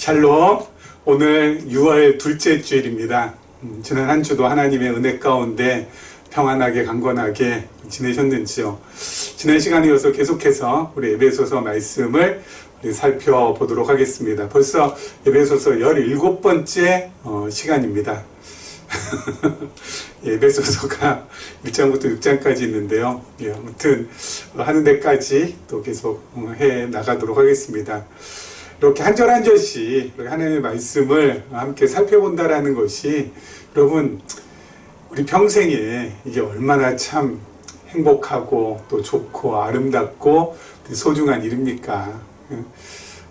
샬롬. 오늘 6월 둘째 주일입니다. 지난 한 주도 하나님의 은혜 가운데 평안하게 강건하게 지내셨는지요? 지난 시간에 이어서 계속해서 우리 에베소서 말씀을 살펴보도록 하겠습니다. 벌써 에베소서 17번째 시간입니다. 에베소서가 1장부터 6장까지 있는데요. 아무튼 하는 데까지 또 계속 해 나가도록 하겠습니다. 이렇게 한 절 한 절씩 하나님의 말씀을 함께 살펴본다라는 것이 여러분 우리 평생에 이게 얼마나 참 행복하고 또 좋고 아름답고 소중한 일입니까?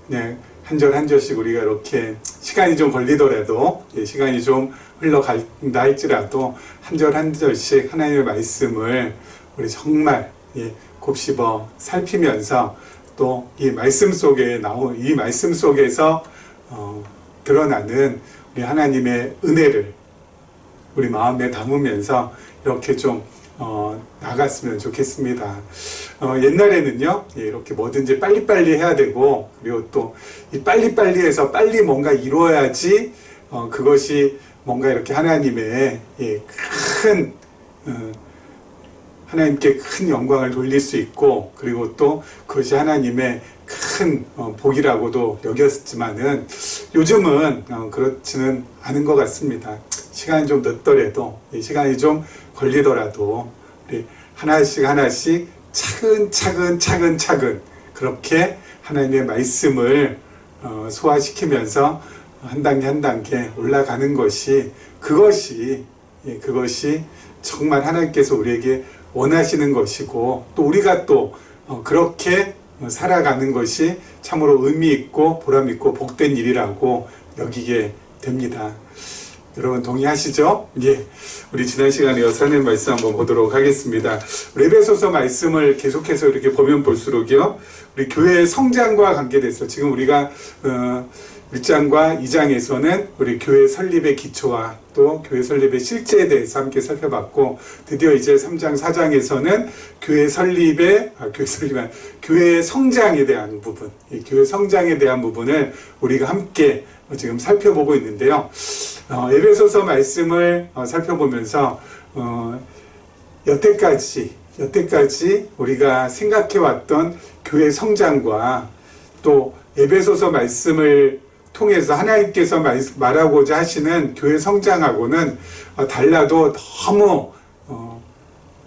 그냥 한 절 한 절씩 우리가 이렇게 시간이 좀 걸리더라도 시간이 좀 흘러간다 할지라도 한 절 한 절씩 하나님의 말씀을 우리 정말 곱씹어 살피면서 또 이 말씀 속에 이 말씀 속에서 드러나는 우리 하나님의 은혜를 우리 마음에 담으면서 이렇게 좀 나갔으면 좋겠습니다. 옛날에는요, 이렇게 뭐든지 빨리빨리 해야 되고, 그리고 또 이 빨리빨리 해서 빨리 뭔가 이루어야지 그것이 뭔가 이렇게 하나님의 큰 하나님께 큰 영광을 돌릴 수 있고, 그리고 또 그것이 하나님의 큰 복이라고도 여겼지만은 요즘은 그렇지는 않은 것 같습니다. 시간이 좀 늦더라도, 시간이 좀 걸리더라도 우리 하나씩 차근차근 그렇게 하나님의 말씀을 소화시키면서 한 단계 한 단계 올라가는 것이 그것이 정말 하나님께서 우리에게 원하시는 것이고, 또 우리가 또 그렇게 살아가는 것이 참으로 의미 있고 보람 있고 복된 일이라고 여기게 됩니다. 여러분 동의하시죠? 예. 우리 지난 시간에 하나님의 말씀 한번 보도록 하겠습니다. 에베소서 말씀을 계속해서 이렇게 보면 볼수록요, 우리 교회의 성장과 관계돼서 지금 우리가 1장과 2장에서는 우리 교회 설립의 기초와 또 교회 설립의 실제에 대해서 함께 살펴봤고, 드디어 이제 3장, 4장에서는 교회 성장에 대한 부분, 교회 성장에 대한 부분을 우리가 함께 지금 살펴보고 있는데요. 에베소서 말씀을 살펴보면서 여태까지 우리가 생각해왔던 교회 성장과 또 에베소서 말씀을 통해서 하나님께서 말하고자 하시는 교회 성장하고는 달라도 너무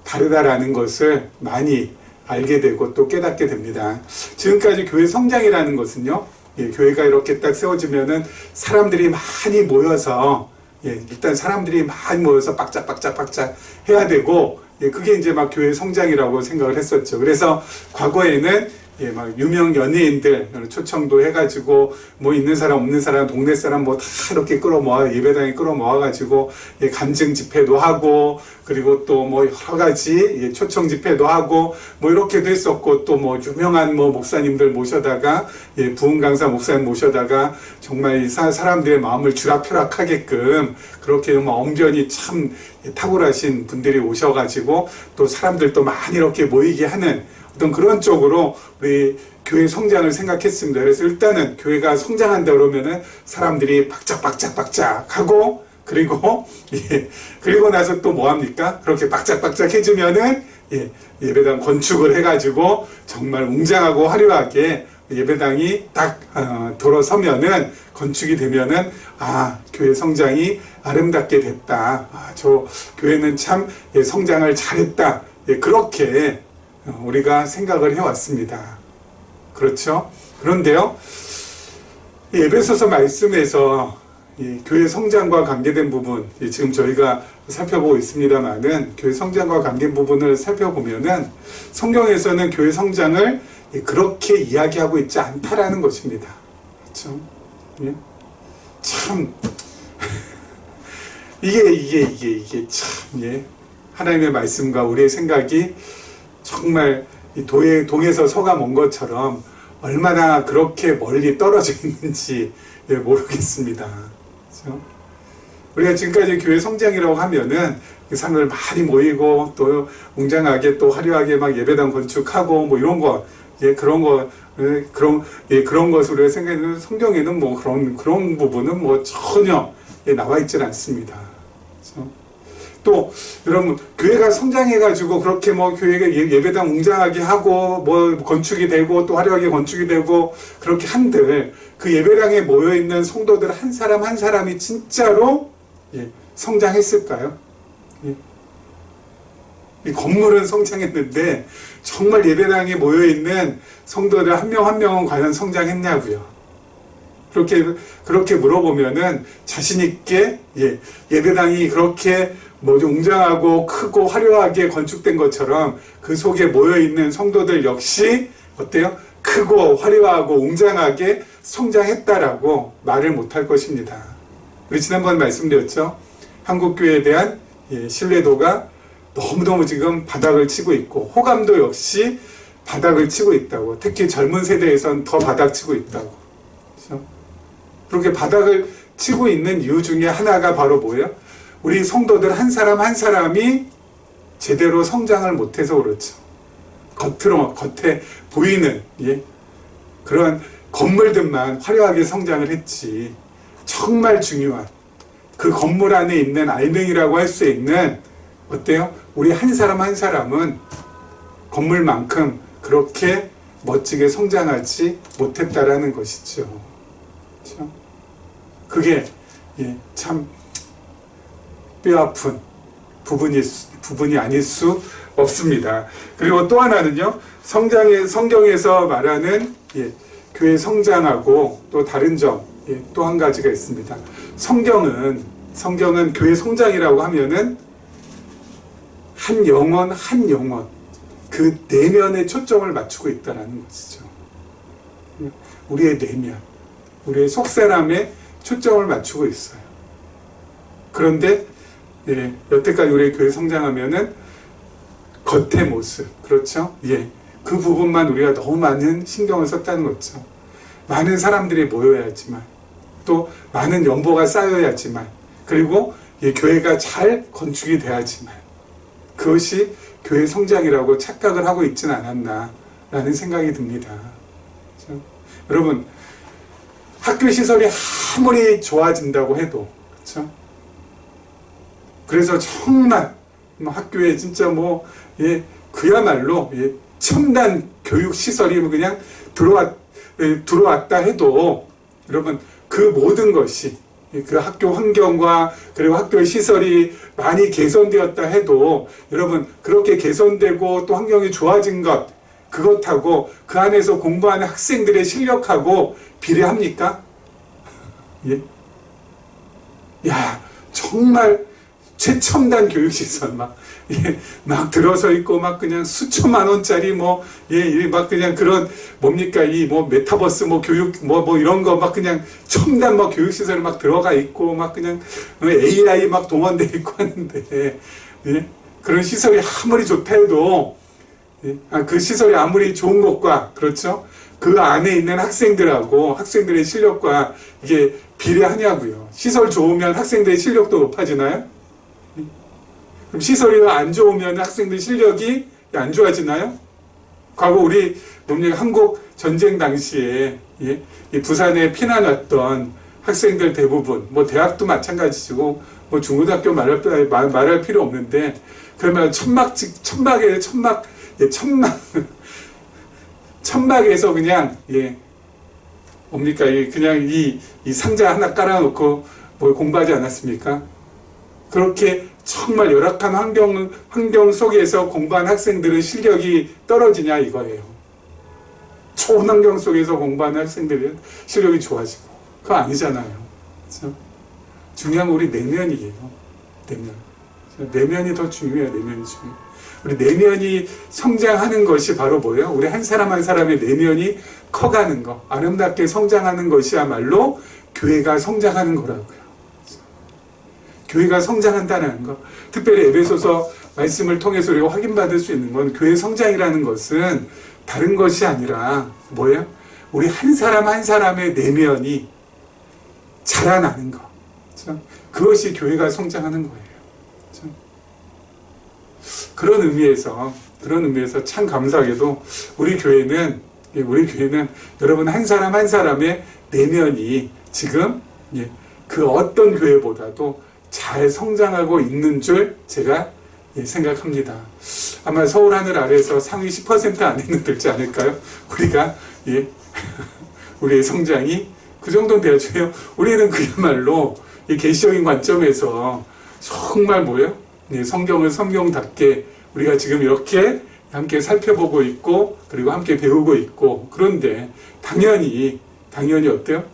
다르다라는 것을 많이 알게 되고 또 깨닫게 됩니다. 지금까지 교회 성장이라는 것은요, 교회가 이렇게 딱 세워지면은 사람들이 많이 모여서 일단 사람들이 많이 모여서 빡짝 해야 되고, 그게 이제 막 교회 성장이라고 생각을 했었죠. 그래서 과거에는 막 유명 연예인들 초청도 해가지고 뭐 있는 사람 없는 사람 동네 사람 뭐 다 이렇게 끌어모아 예배당에 끌어모아가지고 간증 집회도 하고, 그리고 또 뭐 여러 가지 초청 집회도 하고 뭐 이렇게도 했었고, 또 뭐 유명한 뭐 목사님들 모셔다가 부흥 강사 목사님 모셔다가 정말 사람들의 마음을 쥐락펴락하게끔 그렇게 뭐 언변이 참 탁월하신 분들이 오셔가지고 또 사람들도 많이 이렇게 모이게 하는 어떤 그런 쪽으로 우리 교회 성장을 생각했습니다. 그래서 일단은 교회가 성장한다 그러면은 사람들이 박짝 하고, 그리고 나서 또 뭐합니까? 그렇게 박짝 해주면은 예배당 건축을 해가지고 정말 웅장하고 화려하게 예배당이 딱 돌아서면은, 건축이 되면은 교회 성장이 아름답게 됐다. 저 교회는 참 성장을 잘했다. 그렇게 우리가 생각을 해왔습니다. 그렇죠? 그런데요, 이 에베소서 말씀에서 교회 성장과 관계된 부분, 지금 저희가 살펴보고 있습니다만은, 교회 성장과 관계된 부분을 살펴보면은 성경에서는 교회 성장을 그렇게 이야기하고 있지 않다라는 것입니다. 그렇죠? 참 이게 참 하나님의 말씀과 우리의 생각이 정말 동에서 서가 먼 것처럼 얼마나 그렇게 멀리 떨어져 있는지 모르겠습니다. 그렇죠? 우리가 지금까지 교회 성장이라고 하면은 사람들 많이 모이고 또 웅장하게 또 화려하게 막 예배당 건축하고 뭐 이런 거 예, 그런 거, 그런 것으로 우리가 생각하는 성경에는 뭐 그런 부분은 뭐 전혀 예, 나와 있질 않습니다. 그렇죠? 또 여러분 교회가 성장해가지고 그렇게 뭐 교회가 예배당 웅장하게 하고 뭐 건축이 되고 또 화려하게 건축이 되고 그렇게 한들 그 예배당에 모여 있는 성도들 한 사람 한 사람이 진짜로 예, 성장했을까요? 예. 이 건물은 성장했는데 정말 예배당에 모여 있는 성도들 한 명 한 명은 과연 성장했냐고요. 그렇게 물어보면은 자신있게, 예, 예배당이 그렇게 뭐 좀 웅장하고 크고 화려하게 건축된 것처럼 그 속에 모여있는 성도들 역시 어때요? 크고 화려하고 웅장하게 성장했다라고 말을 못할 것입니다. 우리 지난번에 말씀드렸죠? 한국교회에 대한 예, 신뢰도가 너무너무 지금 바닥을 치고 있고 호감도 역시 바닥을 치고 있다고. 특히 젊은 세대에선 더 바닥치고 있다고. 그렇죠? 그렇게 바닥을 치고 있는 이유 중에 하나가 바로 뭐예요? 우리 성도들 한 사람 한 사람이 제대로 성장을 못해서 그렇죠. 겉에 보이는 예, 그런 건물들만 화려하게 성장을 했지 정말 중요한 그 건물 안에 있는 알맹이라고 할 수 있는 어때요? 우리 한 사람 한 사람은 건물만큼 그렇게 멋지게 성장하지 못했다라는 것이죠. 그렇죠? 그게 예, 참 뼈아픈 부분이 아닐 수 없습니다. 그리고 또 하나는요, 성경에서 말하는 예, 교회 성장하고 또 다른 점, 예, 또 한 가지가 있습니다. 성경은 교회 성장이라고 하면은 한 영혼 그 내면에 초점을 맞추고 있다는 것이죠. 우리의 내면, 우리의 속사람에 초점을 맞추고 있어요. 그런데 예, 여태까지 우리 교회 성장하면은 겉의 모습, 그렇죠? 예, 그 부분만 우리가 너무 많은 신경을 썼다는 거죠. 많은 사람들이 모여야지만, 또 많은 연보가 쌓여야지만, 그리고 예, 교회가 잘 건축이 돼야지만, 그것이 교회 성장이라고 착각을 하고 있지는 않았나라는 생각이 듭니다. 그렇죠? 여러분, 학교 시설이 아무리 좋아진다고 해도, 그렇죠? 그래서 정말 학교에 진짜 뭐 예, 그야말로 예, 첨단 교육 시설이 그냥 들어왔다 해도 여러분 그 모든 것이 그 학교 환경과 그리고 학교 시설이 많이 개선되었다 해도 여러분 그렇게 개선되고 또 환경이 좋아진 것 그것하고 그 안에서 공부하는 학생들의 실력하고 비례합니까? 예? 야 정말 최첨단 교육시설 막 들어서 있고 막 그냥 수천만 원짜리 막 그냥 그런 뭡니까 이 뭐 메타버스 뭐 교육 뭐 이런 거 막 그냥 첨단 막 교육시설이 막 들어가 있고 막 그냥 AI 막 동원돼 있고 하는데 예? 그런 시설이 아무리 좋다 해도 예? 그 시설이 아무리 좋은 것과 그렇죠 그 안에 있는 학생들하고 학생들의 실력과 이게 비례하냐고요. 시설 좋으면 학생들의 실력도 높아지나요? 그럼 시설이 안 좋으면 학생들 실력이 안 좋아지나요? 과거 우리 한국 전쟁 당시에 예? 이 부산에 피난 왔던 학생들 대부분 뭐 대학도 마찬가지고 뭐 중고등학교 말할 필요 없는데 그러면 천막에서 그냥 예 뭡니까 그냥 이 상자 하나 깔아놓고 뭐 공부하지 않았습니까? 그렇게 정말 열악한 환경 속에서 공부한 학생들의 실력이 떨어지냐 이거예요. 좋은 환경 속에서 공부하는 학생들의 실력이 좋아지고 그거 아니잖아요. 그렇죠? 중요한 건 우리 내면이에요. 내면이 더 중요해요. 내면이 중요해요. 우리 내면이 성장하는 것이 바로 뭐예요? 우리 한 사람 한 사람의 내면이 커가는 거, 아름답게 성장하는 것이야말로 교회가 성장하는 거라고요. 교회가 성장한다는 것. 특별히 에베소서 말씀을 통해서 우리가 확인받을 수 있는 건 교회 성장이라는 것은 다른 것이 아니라 뭐예요? 우리 한 사람 한 사람의 내면이 자라나는 것. 그렇죠? 그것이 교회가 성장하는 거예요. 그렇죠? 그런 의미에서 참 감사하게도 우리 교회는 여러분 한 사람 한 사람의 내면이 지금 그 어떤 교회보다도 잘 성장하고 있는 줄 제가 생각합니다. 아마 서울 하늘 아래에서 상위 10% 안에는 들지 않을까요? 우리가 우리의 성장이 그 정도는 되어줘요. 우리는 그야말로 이 계시적인 관점에서 정말 성경을 성경답게 우리가 지금 이렇게 함께 살펴보고 있고 그리고 함께 배우고 있고 그런데 당연히 어때요?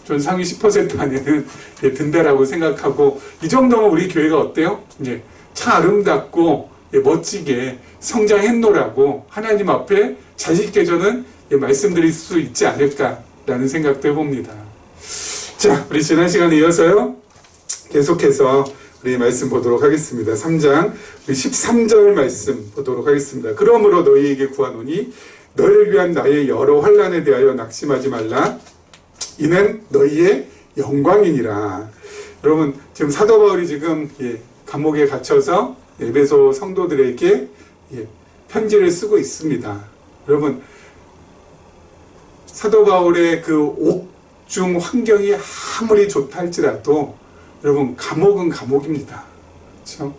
전 상위 10% 안에는 든다라고 생각하고 이 정도면 우리 교회가 어때요? 참 아름답고 멋지게 성장했노라고 하나님 앞에 자신있게 저는 말씀드릴 수 있지 않을까라는 생각도 해봅니다. 자, 우리 지난 시간에 이어서요 계속해서 우리 말씀 보도록 하겠습니다. 3장 우리 13절 말씀 보도록 하겠습니다. 그러므로 너희에게 구하노니 너희를 위한 나의 여러 환난에 대하여 낙심하지 말라. 이는 너희의 영광이니라. 여러분 지금 사도 바울이 지금 감옥에 갇혀서 에베소 성도들에게 편지를 쓰고 있습니다. 여러분 사도 바울의 그 옥중 환경이 아무리 좋다 할지라도 여러분 감옥은 감옥입니다. 그렇죠?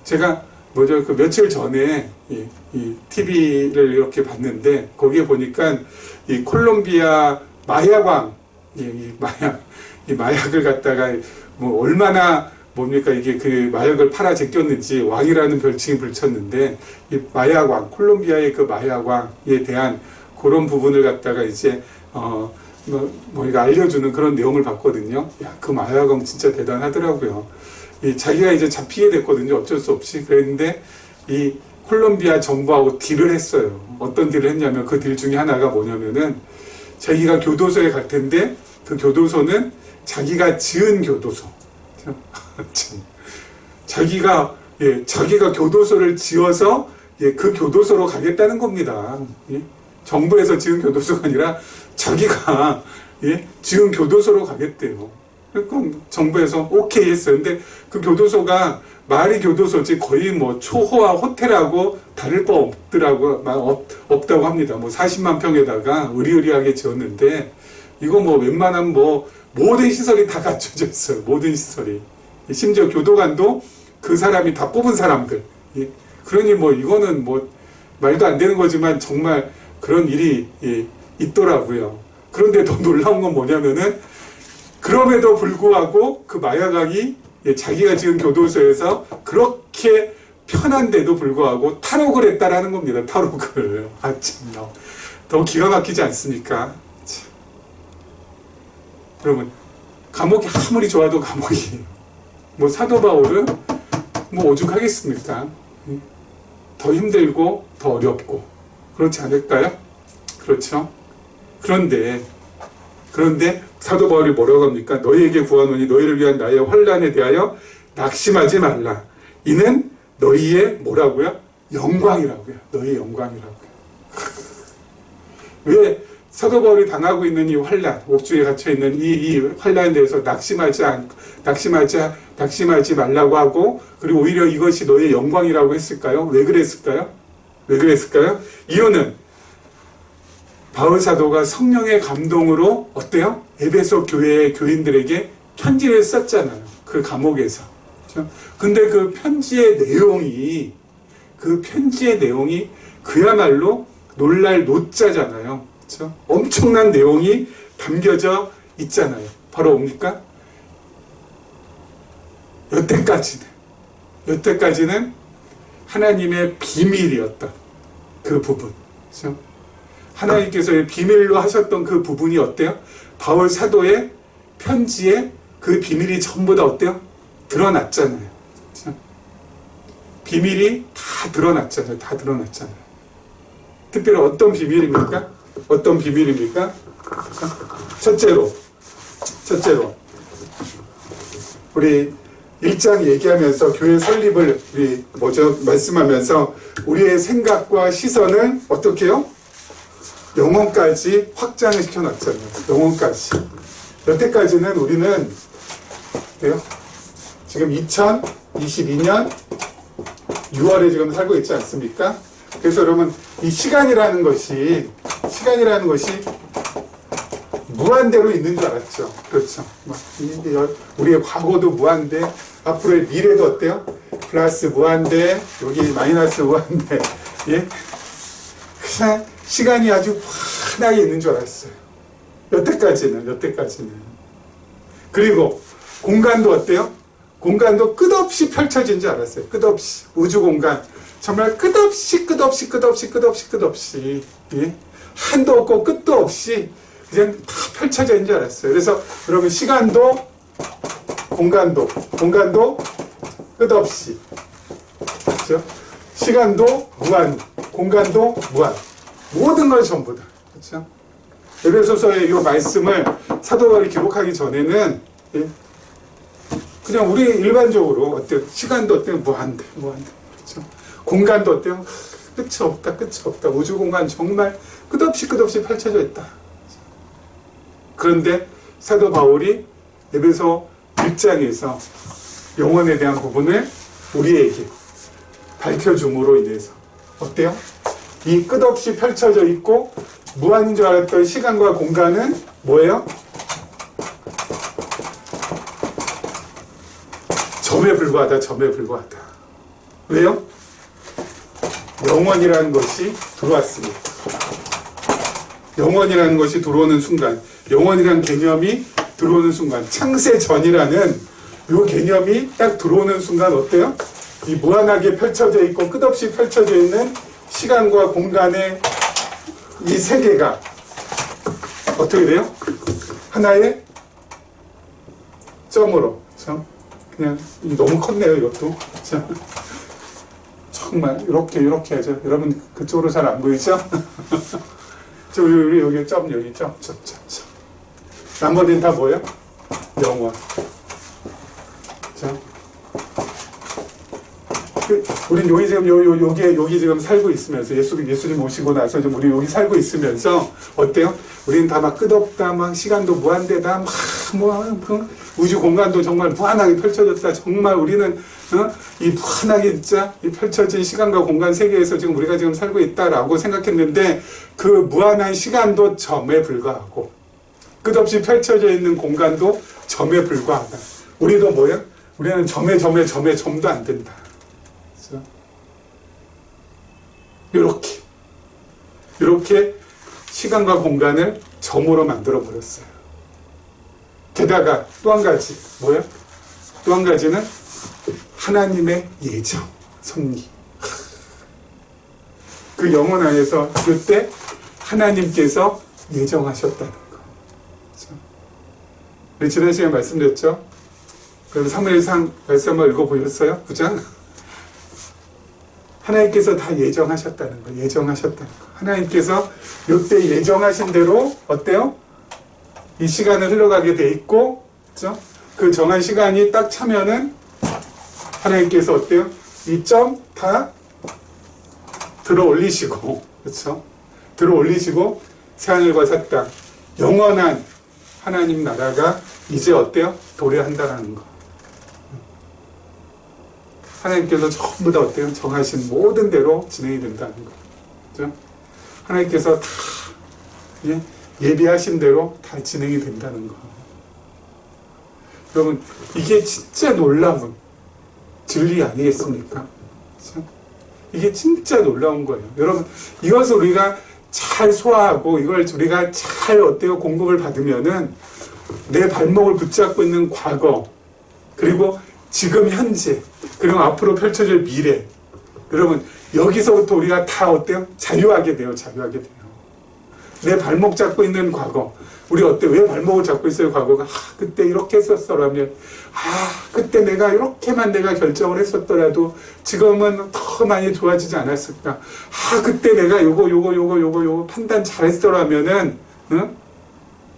제가 그 며칠 전에 이 TV를 이렇게 봤는데 거기에 보니까 이 콜롬비아 마약왕 이 마약을 갖다가 얼마나 이게 그 마약을 팔아 제꼈는지 왕이라는 별칭이 붙였는데 이 마약왕 콜롬비아의 그 마약왕에 대한 그런 부분을 갖다가 이제 이거 알려주는 그런 내용을 봤거든요. 야, 그 마약왕 진짜 대단하더라고요. 자기가 이제 잡히게 됐거든요. 어쩔 수 없이. 그랬는데 이 콜롬비아 정부하고 딜을 했어요. 어떤 딜을 했냐면 그 딜 중에 하나가 뭐냐면은 자기가 교도소에 갈 텐데 그 교도소는 자기가 지은 교도소. 자기가 교도소를 지어서 그 교도소로 가겠다는 겁니다. 정부에서 지은 교도소가 아니라 자기가 지은 교도소로 가겠대요. 그러니까 정부에서 오케이 했어요. 근데 그 교도소가 말이 교도소지 거의 초호화 호텔하고 다를 바 없다고 합니다. 40만 평에다가 의리의리하게 지었는데 이거 웬만한 모든 시설이 다 갖춰져 있어요. 모든 시설이. 심지어 교도관도 그 사람이 다 뽑은 사람들. 그러니 이거는 말도 안 되는 거지만 정말 그런 일이 있더라고요. 그런데 더 놀라운 건 뭐냐면은 그럼에도 불구하고 그 마약왕이 자기가 지금 교도소에서 그렇게 편한데도 불구하고 탈옥을 했다라는 겁니다. 탈옥을. 참나. 더 기가 막히지 않습니까? 여러분, 감옥이 아무리 좋아도 감옥이에요. 사도 바울은 오죽하겠습니까? 더 힘들고 더 어렵고 그렇지 않을까요? 그렇죠? 그런데 사도 바울이 뭐라고 합니까? 너희에게 구하노니 너희를 위한 나의 환난에 대하여 낙심하지 말라. 이는 너희의 뭐라고요? 영광이라고요. 너희의 영광이라고요. 왜 사도 바울이 당하고 있는 이 환난, 옥중에 갇혀 있는 이 환난에 대해서 낙심하지 말라고 하고 그리고 오히려 이것이 너희의 영광이라고 했을까요? 왜 그랬을까요? 이유는 바울 사도가 성령의 감동으로 어때요? 에베소 교회의 교인들에게 편지를 썼잖아요. 그 감옥에서. 그렇죠? 근데 그 편지의 내용이 그야말로 놀랄 노자잖아요. 그렇죠? 엄청난 내용이 담겨져 있잖아요. 바로 뭡니까? 여태까지는 하나님의 비밀이었던 그 부분. 그렇죠? 하나님께서의 비밀로 하셨던 그 부분이 어때요? 바울 사도의 편지에 그 비밀이 전부 다 어때요? 드러났잖아요. 그렇죠? 비밀이 다 드러났잖아요. 특별히 어떤 비밀입니까? 첫째로 우리 1장 얘기하면서 교회 설립을 말씀하면서 우리의 생각과 시선을 어떻게 해요? 영혼까지 확장을 시켜놨잖아요. 영혼까지. 여태까지는 우리는 지금 22년 6월에 지금 살고 있지 않습니까? 그래서 여러분 이 시간이라는 것이 무한대로 있는 줄 알았죠. 그렇죠. 우리의 과거도 무한대, 앞으로의 미래도 어때요? 플러스 무한대, 여기 마이너스 무한대. 예? 그냥 시간이 아주 환하게 있는 줄 알았어요. 여태까지는. 그리고 공간도 어때요? 공간도 끝없이 펼쳐진 줄 알았어요. 끝없이. 우주 공간. 정말 끝없이. 예? 한도 없고 끝도 없이 그냥 다 펼쳐져 있는 줄 알았어요. 그래서 여러분 시간도 공간도 끝없이. 그렇죠? 시간도 무한, 공간도 무한. 모든 걸 전부 다. 그렇죠? 에베소서의 이 말씀을 사도 바울이 기록하기 전에는 예? 그냥 우리 일반적으로 어때요? 시간도 어때요? 무한대. 그렇죠? 공간도 어때요? 끝이 없다. 우주 공간 정말 끝없이 펼쳐져 있다. 그런데 사도 바울이 에베소 1장에서 영혼에 대한 부분을 우리에게 밝혀줌으로 인해서 어때요? 이 끝없이 펼쳐져 있고 무한인 줄 알았던 시간과 공간은 뭐예요? 점에 불과하다. 왜요? 영원이라는 것이 들어왔습니다. 영원이라는 것이 들어오는 순간, 영원이라는 개념이 들어오는 순간, 창세 전이라는 이 개념이 딱 들어오는 순간 어때요? 이 무한하게 펼쳐져 있고 끝없이 펼쳐져 있는 시간과 공간의 이 세계가 어떻게 돼요? 하나의 점으로. 그냥 너무 컸네요, 이것도. 정말 이렇게 하죠. 여러분 그쪽으로 잘 안 보이죠? 여기 점, 여기 점. 나머지는 다 뭐예요? 영원. 자, 우린 여기 지금 여기 지금 살고 있으면서 예수님 오시고 나서 좀 우리 여기 살고 있으면서 어때요? 우리는 다 막 끝없다, 막 시간도 무한대다, 우주 공간도 정말 무한하게 펼쳐졌다. 정말 우리는 이 무한하게 진짜 이 펼쳐진 시간과 공간 세계에서 지금 우리가 지금 살고 있다라고 생각했는데 그 무한한 시간도 점에 불과하고 끝없이 펼쳐져 있는 공간도 점에 불과하다. 우리도 뭐예요? 우리는 점도 안 된다. 이렇게 시간과 공간을 점으로 만들어 버렸어요. 게다가 또 한 가지 뭐예요? 또 한 가지는 하나님의 예정, 섭리. 그 영혼 안에서 그때 하나님께서 예정하셨다는 거. 우리 지난 시간에 말씀드렸죠? 그럼 사무엘상 말씀 한번 읽어보셨어요? 9장? 하나님께서 다 예정하셨다는 거. 하나님께서 이때 예정하신 대로 어때요? 이 시간을 흘러가게 돼 있고, 그렇죠? 그 정한 시간이 딱 차면은 하나님께서 어때요? 이 점 다 들어 올리시고, 그렇죠? 들어 올리시고 새하늘과 새 땅, 영원한 하나님 나라가 이제 어때요? 도래한다라는 거. 하나님께서 전부 다 어때요? 정하신 모든 대로 진행이 된다는 거. 그렇죠? 하나님께서 다 예비하신 대로 다 진행이 된다는 거. 여러분, 이게 진짜 놀라운 진리 아니겠습니까? 그렇죠? 이게 진짜 놀라운 거예요. 여러분, 이것을 우리가 잘 소화하고 이걸 우리가 잘 어때요? 공급을 받으면은 내 발목을 붙잡고 있는 과거, 그리고 지금 현재, 그리고 앞으로 펼쳐질 미래. 여러분, 여기서부터 우리가 다 어때요? 자유하게 돼요. 내 발목 잡고 있는 과거. 우리 어때? 왜 발목을 잡고 있어요? 과거가. 그때 이렇게 했었더라면, 그때 내가 이렇게만 내가 결정을 했었더라도 지금은 더 많이 좋아지지 않았을까? 그때 내가 요거 판단 잘했더라면은,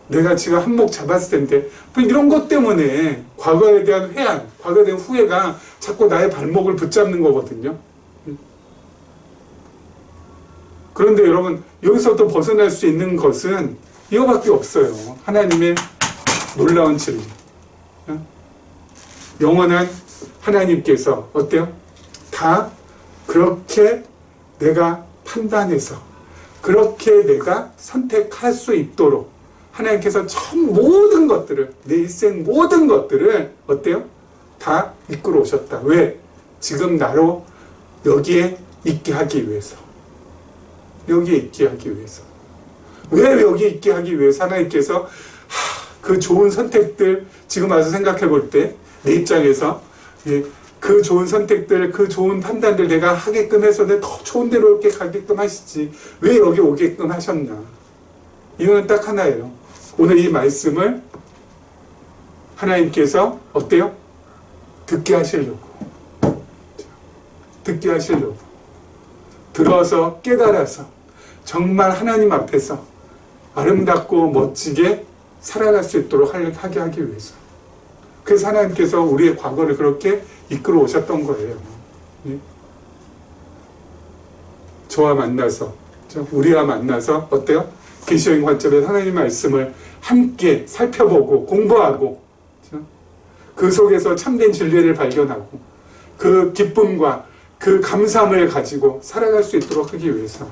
내가 지금 한몫 잡았을 텐데. 이런 것 때문에 과거에 대한 회한, 과거에 대한 후회가 자꾸 나의 발목을 붙잡는 거거든요. 그런데 여러분, 여기서부터 벗어날 수 있는 것은 이거밖에 없어요. 하나님의 놀라운 진리. 영원한 하나님께서 어때요? 다 그렇게 내가 판단해서 그렇게 내가 선택할 수 있도록 하나님께서 전 모든 것들을, 내 일생 모든 것들을 어때요? 다 이끌어 오셨다. 왜? 지금 나로 여기에 있게 하기 위해서. 여기에 있게 하기 위해서. 왜 여기 있게 하기 위해서 하나님께서 그 좋은 선택들, 지금 와서 생각해 볼 때 내 입장에서 그 좋은 선택들, 그 좋은 판단들 내가 하게끔 해서 내 더 좋은 데로 이렇게 가게끔 하시지. 왜 여기 오게끔 하셨나? 이유는 딱 하나예요. 오늘 이 말씀을 하나님께서 어때요? 듣게 하시려고. 듣게 하시려고. 들어서 깨달아서 정말 하나님 앞에서 아름답고 멋지게 살아갈 수 있도록 하게 하기 위해서. 그래서 하나님께서 우리의 과거를 그렇게 이끌어 오셨던 거예요. 저와 만나서, 우리와 만나서 어때요? 계시여행 관점에서 하나님 말씀을 함께 살펴보고 공부하고 그 속에서 참된 진리를 발견하고 그 기쁨과 그 감사함을 가지고 살아갈 수 있도록 하기 위해서.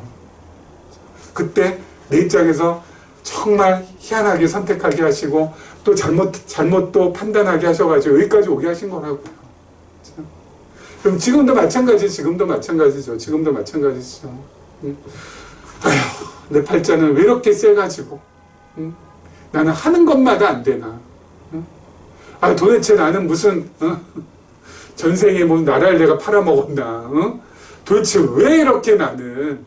그때 내 입장에서 정말 희한하게 선택하게 하시고 또 잘못도 판단하게 하셔가지고 여기까지 오게 하신 거라고요. 그럼 지금도 마찬가지죠. 지금도 마찬가지죠. 아휴, 내 팔자는 왜 이렇게 세가지고 나는 하는 것마다 안 되나. 아, 도대체 나는 무슨 전생에 뭐 나라를 내가 팔아먹었나. 도대체 왜 이렇게 나는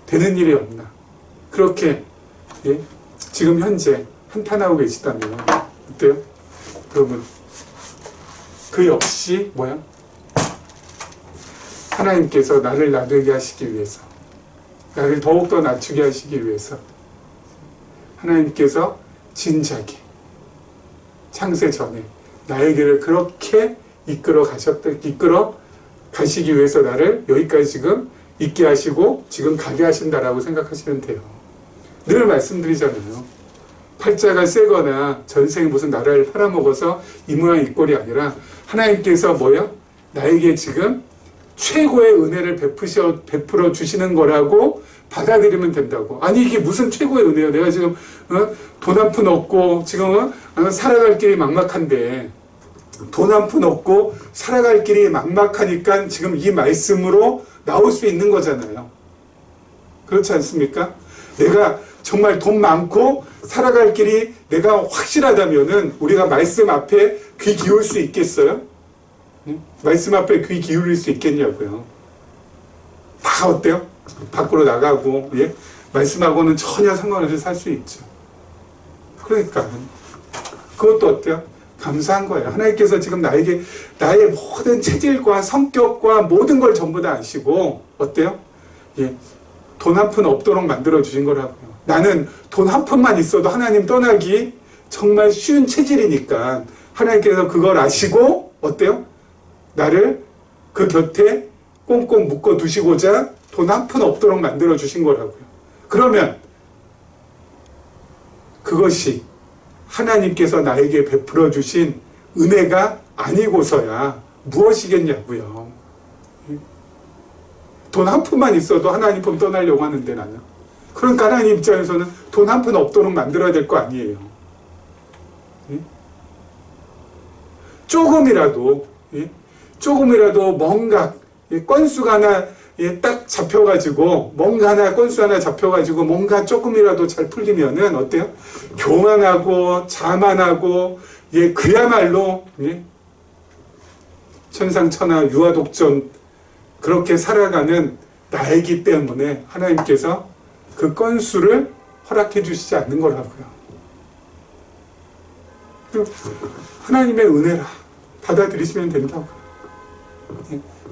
되는 일이 없나. 그렇게 지금 현재 한탄하고 계시다면 어때요? 여러분, 그 역시 뭐야? 하나님께서 나를 나누게 하시기 위해서, 나를 더욱더 낮추게 하시기 위해서 하나님께서 진작에 창세 전에 나에게를 그렇게 이끌어 가시기 위해서 나를 여기까지 지금 있게 하시고 지금 가게 하신다라고 생각하시면 돼요. 늘 말씀드리잖아요. 팔자가 세거나 전생에 무슨 나라를 팔아먹어서 이 모양 이 꼴이 아니라 하나님께서 뭐요? 나에게 지금 최고의 은혜를 베풀어 주시는 거라고 받아들이면 된다고. 아니 이게 무슨 최고의 은혜예요? 내가 지금 돈 한 푼 없고 지금 살아갈 길이 막막한데 돈 한 푼 없고 살아갈 길이 막막하니까 지금 이 말씀으로 나올 수 있는 거잖아요. 그렇지 않습니까? 내가 정말 돈 많고 살아갈 길이 내가 확실하다면은 우리가 말씀 앞에 귀 기울 수 있겠어요? 말씀 앞에 귀 기울일 수 있겠냐고요. 다 어때요? 밖으로 나가고 말씀하고는 전혀 상관없이 살 수 있죠. 그러니까 그것도 어때요? 감사한 거예요. 하나님께서 지금 나에게 나의 모든 체질과 성격과 모든 걸 전부 다 아시고 어때요? 돈 한 푼 없도록 만들어 주신 거라고요. 나는 돈 한 푼만 있어도 하나님 떠나기 정말 쉬운 체질이니까 하나님께서 그걸 아시고 어때요? 나를 그 곁에 꽁꽁 묶어 두시고자 돈 한 푼 없도록 만들어 주신 거라고요. 그러면 그것이 하나님께서 나에게 베풀어 주신 은혜가 아니고서야 무엇이겠냐고요. 돈 한 푼만 있어도 하나님 품 떠나려고 하는데 나는. 그러니까 하나님 입장에서는 돈 한 푼 없도록 만들어야 될 거 아니에요. 조금이라도 뭔가 건수가 하나 딱 잡혀가지고 뭔가 하나 건수 하나 잡혀가지고 뭔가 조금이라도 잘 풀리면은 어때요? 교만하고 자만하고 그야말로 천상천하 유아독전 그렇게 살아가는 나이기 때문에 하나님께서 그 건수를 허락해 주시지 않는 거라고요. 하나님의 은혜라 받아들이시면 된다고요.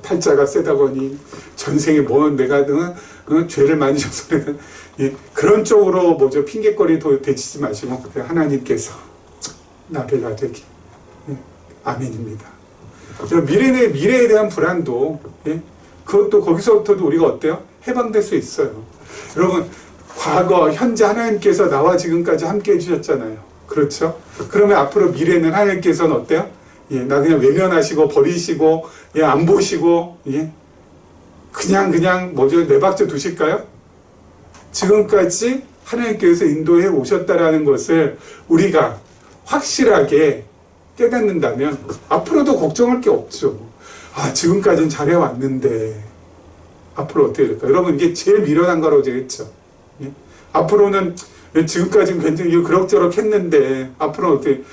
팔자가 세다거니 전생에 뭐 내가 죄를 많이 져서 그런 쪽으로 핑계거리 대치지 마시고 하나님께서 나를 나되게 아멘입니다. 미래에 대한 불안도 그것도 거기서부터도 우리가 어때요? 해방될 수 있어요. 여러분 과거 현재 하나님께서 나와 지금까지 함께 해주셨잖아요. 그렇죠? 그러면 앞으로 미래는 하나님께서는 어때요? 예, 나 그냥 외면하시고 버리시고 예, 안 보시고 예, 그냥 뭐죠 내박져 두실까요? 지금까지 하나님께서 인도해 오셨다라는 것을 우리가 확실하게 깨닫는다면 앞으로도 걱정할 게 없죠. 아, 지금까지는 잘해왔는데 앞으로 어떻게 될까? 여러분, 이게 제일 미련한 거라고 제가 했죠. 예? 앞으로는 지금까지는 굉장히 그럭저럭 했는데 앞으로는 어떻게,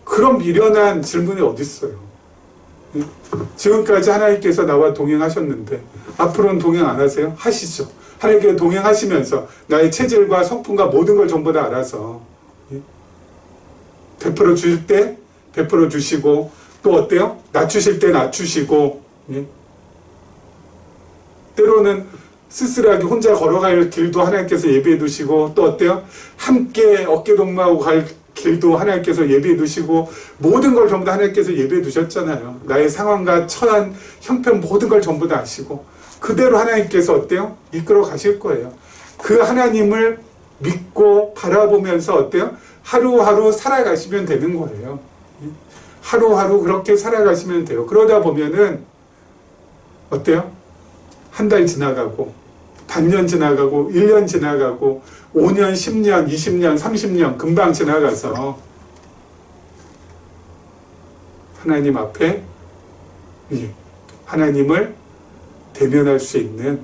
그런 미련한 질문이 어디 있어요? 예? 지금까지 하나님께서 나와 동행하셨는데 앞으로는 동행 안 하세요? 하시죠. 하나님께서 동행하시면서 나의 체질과 성품과 모든 걸 전부 다 알아서 예? 베풀어 주실 때 베풀어 주시고, 또 어때요? 낮추실 때 낮추시고, 예? 때로는 쓸쓸하게 혼자 걸어갈 길도 하나님께서 예비해 두시고, 또 어때요? 함께 어깨 동무하고 갈 길도 하나님께서 예비해 두시고, 모든 걸 전부 다 하나님께서 예비해 두셨잖아요. 나의 상황과 처한 형편 모든 걸 전부 다 아시고, 그대로 하나님께서 어때요? 이끌어 가실 거예요. 그 하나님을 믿고 바라보면서 어때요? 하루하루 살아가시면 되는 거예요. 하루하루 그렇게 살아가시면 돼요. 그러다 보면은 어때요? 한 달 지나가고 반년 지나가고 1년 지나가고 5년, 10년, 20년, 30년 금방 지나가서 하나님 앞에 하나님을 대면할 수 있는,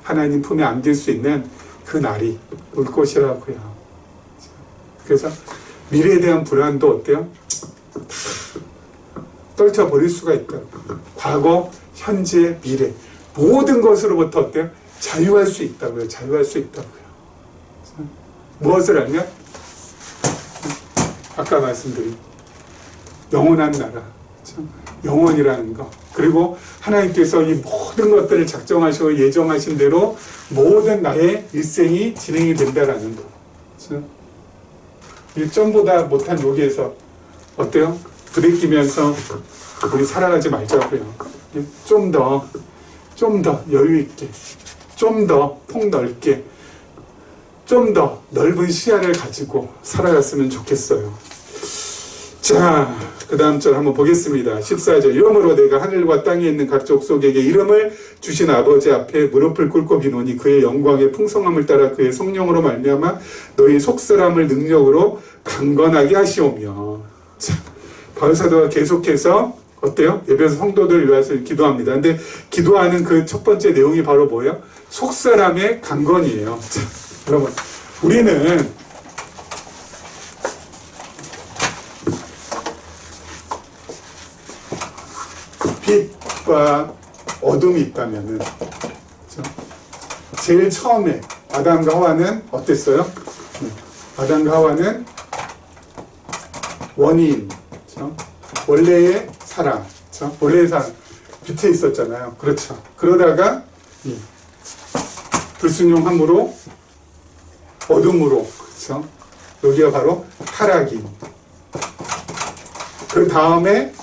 하나님 품에 안길 수 있는 그 날이 올 것이라고요. 그래서 미래에 대한 불안도 어때요? 떨쳐버릴 수가 있다. 과거, 현재, 미래 모든 것으로부터 어때요? 자유할 수 있다고요. 자유할 수 있다고요. 무엇을 알면? 아까 말씀드린 영원한 나라, 영원이라는 거, 그리고 하나님께서 이 모든 것들을 작정하시고 예정하신 대로 모든 나의 일생이 진행이 된다라는 거. 일전보다 못한 여기에서 어때요? 부대끼면서 우리 살아가지 말자고요. 좀 더 여유있게, 좀 더 폭넓게, 좀 더 넓은 시야를 가지고 살아갔으면 좋겠어요. 자, 그 다음 절 한번 보겠습니다. 14절. 이러므로 내가 하늘과 땅에 있는 각 족속에게 이름을 주신 아버지 앞에 무릎을 꿇고 비노니 그의 영광의 풍성함을 따라 그의 성령으로 말미암아 너희 속사람을 능력으로 강건하게 하시오며. 자, 바울사도가 계속해서 어때요? 예배에서 성도들을 위해서 기도합니다. 근데 기도하는 그 첫 번째 내용이 바로 뭐예요? 속사람의 강건이에요. 자, 여러분, 우리는 빛과 어둠이 있다면은, 제일 처음에 아담과 하와는 어땠어요? 아담과 하와는 원인, 원래의 사랑, 원래의 사랑, 빛에 있었잖아요. 그렇죠. 그러다가 불순종함으로 어둠으로, 그렇죠. 여기가 바로 타락이. 그 다음에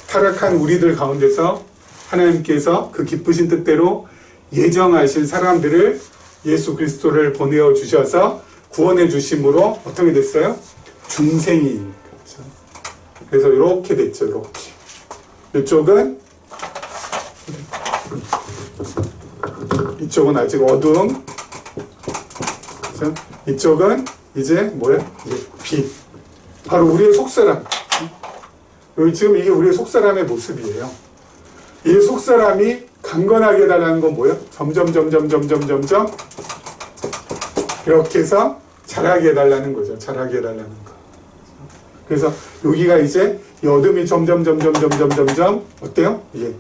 타락한 우리들 가운데서 하나님께서 그 기쁘신 뜻대로 예정하신 사람들을 예수 그리스도를 보내어 주셔서 구원해 주심으로 어떻게 됐어요? 중생인. 그렇죠? 그래서 이렇게 됐죠. 이렇게. 이쪽은 아직 어둠. 그렇죠? 이쪽은 이제 뭐예요? 이제 빛. 바로 우리의 속사람. 여기 지금 이게 우리의 속사람의 모습이에요. 이 속사람이 강건하게 해달라는 건 뭐예요? 점점 이렇게 해서 자라게 해달라는 거죠. 자라게 해달라는 거. 그래서 여기가 이제 이 어둠이 점점 어때요? 예.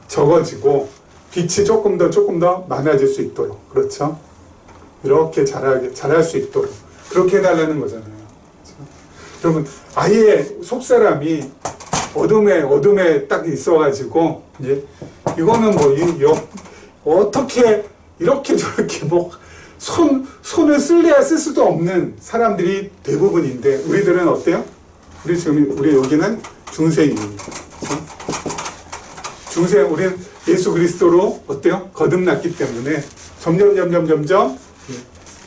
적어지고 빛이 조금 더 많아질 수 있도록, 그렇죠? 이렇게 자랄 수 있도록 그렇게 해달라는 거잖아요. 그러면 아예 속사람이 어둠에 딱 있어가지고, 이제 이거는 어떻게 이렇게 저렇게 손을 쓸래야 쓸 수도 없는 사람들이 대부분인데, 우리들은 어때요? 우리 여기는 중생입니다. 중생, 우리는 예수 그리스도로 어때요? 거듭났기 때문에 점점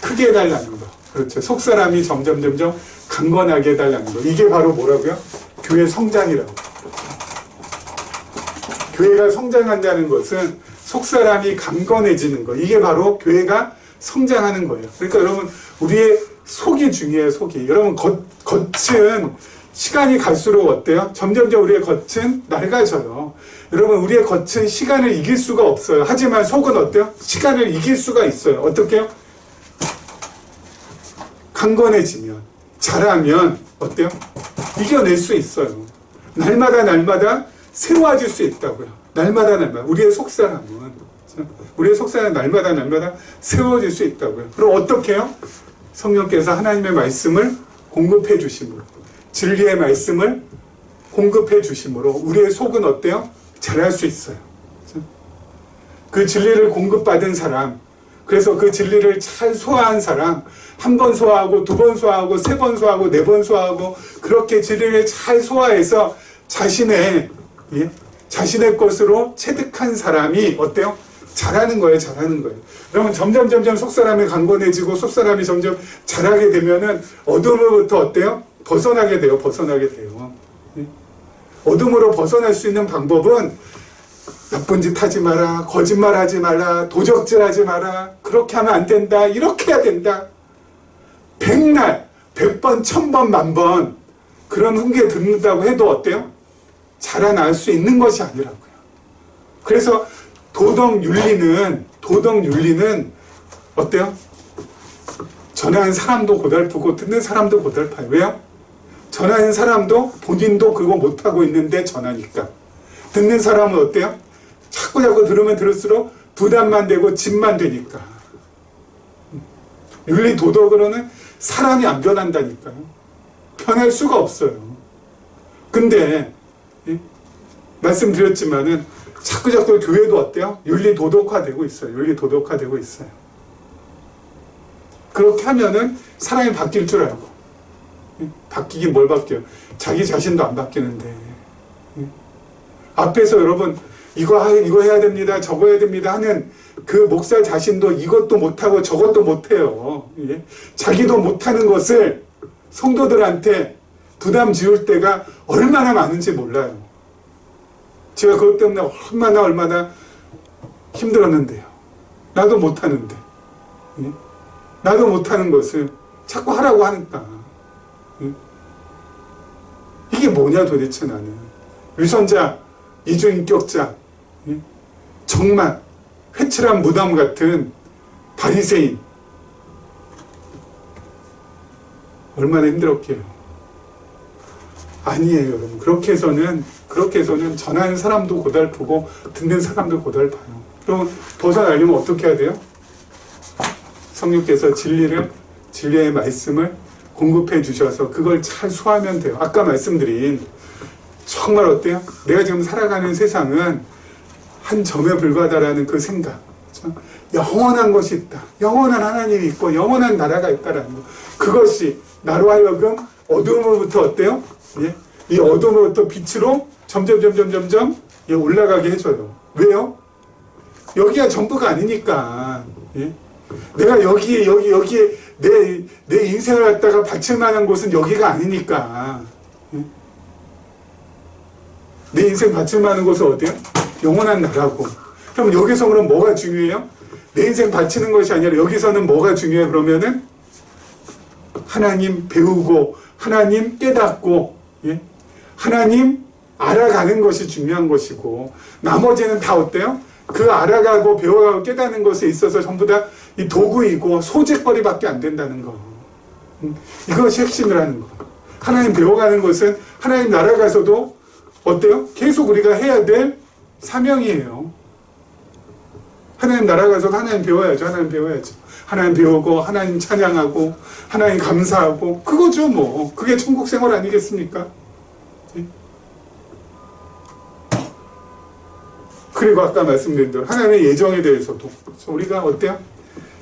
크게 해달라는 거. 그렇죠. 속사람이 점점 강건하게 해달라는 거. 이게 바로 뭐라고요? 교회 성장이라고. 교회가 성장한다는 것은 속사람이 강건해지는 거. 이게 바로 교회가 성장하는 거예요. 그러니까 여러분, 우리의 속이 중요해요, 속이. 여러분, 겉은 시간이 갈수록 어때요? 점점점 우리의 겉은 낡아져요. 여러분, 우리의 겉은 시간을 이길 수가 없어요. 하지만 속은 어때요? 시간을 이길 수가 있어요. 어떻게요? 강건해지면, 잘하면 어때요? 이겨낼 수 있어요. 날마다 새로워질 수 있다고요. 날마다. 우리의 속사람은 날마다 새로워질 수 있다고요. 그럼 어떻게 해요? 성령께서 하나님의 말씀을 공급해 주심으로, 진리의 말씀을 공급해 주심으로 우리의 속은 어때요? 자랄 수 있어요. 그 진리를 공급받은 사람, 그래서 그 진리를 잘 소화한 사람, 한 번 소화하고, 두 번 소화하고, 세 번 소화하고, 네 번 소화하고, 그렇게 진리를 잘 소화해서 자신의 것으로 체득한 사람이 어때요? 잘하는 거예요. 그러면 점점 속사람이 강건해지고 속사람이 점점 잘하게 되면은 어둠으로부터 어때요? 벗어나게 돼요. 어둠으로 벗어날 수 있는 방법은 나쁜 짓 하지 마라, 거짓말 하지 마라, 도적질 하지 마라, 그렇게 하면 안 된다, 이렇게 해야 된다. 100번, 1000번, 만번 그런 훈계 듣는다고 해도 어때요? 자라날 수 있는 것이 아니라고요. 그래서 도덕 윤리는 어때요? 전하는 사람도 고달프고 듣는 사람도 고달파요. 왜요? 전하는 사람도 본인도 그거 못하고 있는데 전하니까. 듣는 사람은 어때요? 자꾸 들으면 들을수록 부담만 되고 짐만 되니까. 윤리 도덕으로는 사람이 안 변한다니까요. 변할 수가 없어요. 근데 말씀드렸지만은 자꾸 교회도 어때요? 윤리 도덕화되고 있어요. 그렇게 하면은 사람이 바뀔 줄 알고. 바뀌긴 뭘 바뀌어요? 자기 자신도 안 바뀌는데. 앞에서 여러분 이거 해야 됩니다, 저거 해야 됩니다 하는 그 목사 자신도 이것도 못하고 저것도 못해요. 자기도 못하는 것을 성도들한테 부담 지울 때가 얼마나 많은지 몰라요. 제가 그것 때문에 얼마나 힘들었는데요. 나도 못하는데. 나도 못하는 것을 자꾸 하라고 하니까. 이게 뭐냐 도대체 나는. 위선자, 이중인격자, 정말 회칠한 무덤 같은 바리새인. 얼마나 힘들었게요. 아니에요, 여러분. 그렇게 해서는 전하는 사람도 고달프고 듣는 사람도 고달파요. 그럼 벗어나려면 어떻게 해야 돼요? 성령께서 진리의 말씀을 공급해 주셔서 그걸 잘 소화하면 돼요. 아까 말씀드린 정말 어때요? 내가 지금 살아가는 세상은 한 점에 불과하다라는 그 생각. 영원한 것이 있다. 영원한 하나님이 있고 영원한 나라가 있다라는 거. 그것이 나로 하여금 어둠으로부터 어때요? 이 어둠으로부터 빛으로 점점 올라가게 해줘요. 왜요? 여기가 전부가 아니니까. 내가 여기에 내 인생을 갖다가 바칠 만한 곳은 여기가 아니니까. 내 인생 바칠 만한 곳은 어디요? 영원한 나라고. 그럼 여기서 그럼 뭐가 중요해요? 내 인생 바치는 것이 아니라 여기서는 뭐가 중요해? 그러면은 하나님 배우고 하나님 깨닫고 하나님 알아가는 것이 중요한 것이고 나머지는 다 어때요? 그 알아가고 배워가고 깨닫는 것에 있어서 전부 다 이 도구이고 소재거리밖에 안 된다는 거. 이것이 핵심이라는 거. 하나님 배워가는 것은 하나님 나라 가서도 어때요? 계속 우리가 해야 될 사명이에요. 하나님 나라 가서도 하나님 배워야죠. 하나님 배우고 하나님 찬양하고 하나님 감사하고 그거죠 뭐. 그게 천국 생활 아니겠습니까? 그리고 아까 말씀드린 대로 하나님의 예정에 대해서도 우리가 어때요?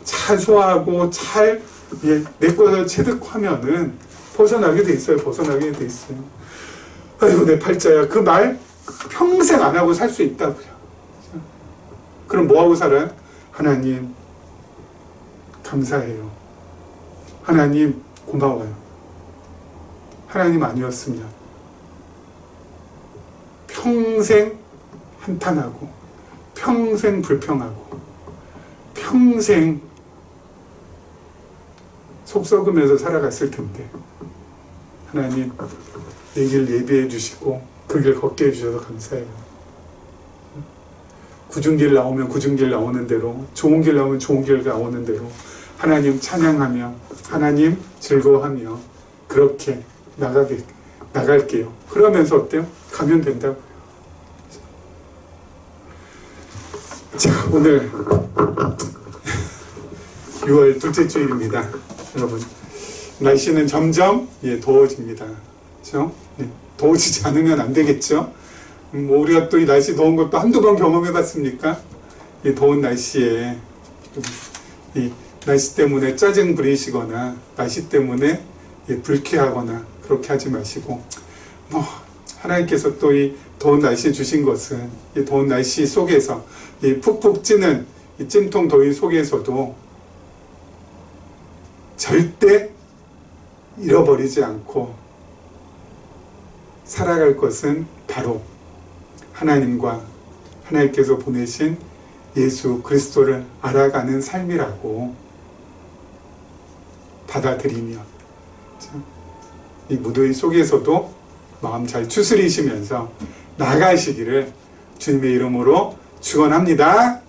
잘 소화하고 잘 내 것을 체득하면은 벗어나게 돼 있어요. 아이고 내 팔자야. 그 말 평생 안 하고 살 수 있다고요. 그럼 뭐 하고 살아요? 하나님 감사해요. 하나님 고마워요. 하나님 아니었으면 평생 한탄하고 평생 불평하고 평생 속 썩으면서 살아갔을 텐데 하나님 이 길 예비해 주시고 그 길 걷게 해주셔서 감사해요. 굳은 길 나오면 굳은 길 나오는 대로, 좋은 길 나오면 좋은 길 나오는 대로 하나님 찬양하며 하나님 즐거워하며 그렇게 나갈게요. 그러면서 어때요? 가면 된다고요. 자, 오늘 6월 둘째 주일입니다. 여러분, 날씨는 점점 더워집니다. 그렇죠? 더워지지 않으면 안 되겠죠? 우리가 또 이 날씨 더운 것도 한두 번 경험해 봤습니까? 이 더운 날씨에 이 날씨 때문에 짜증 부리시거나 날씨 때문에 불쾌하거나 그렇게 하지 마시고 하나님께서 또 이 더운 날씨 주신 것은 이 더운 날씨 속에서 이 푹푹 찌는 이 찜통 더위 속에서도 절대 잃어버리지 않고 살아갈 것은 바로 하나님과 하나님께서 보내신 예수 그리스도를 알아가는 삶이라고 받아들이며 이 무더위 속에서도 마음 잘 추스리시면서 나가시기를 주님의 이름으로 축원합니다.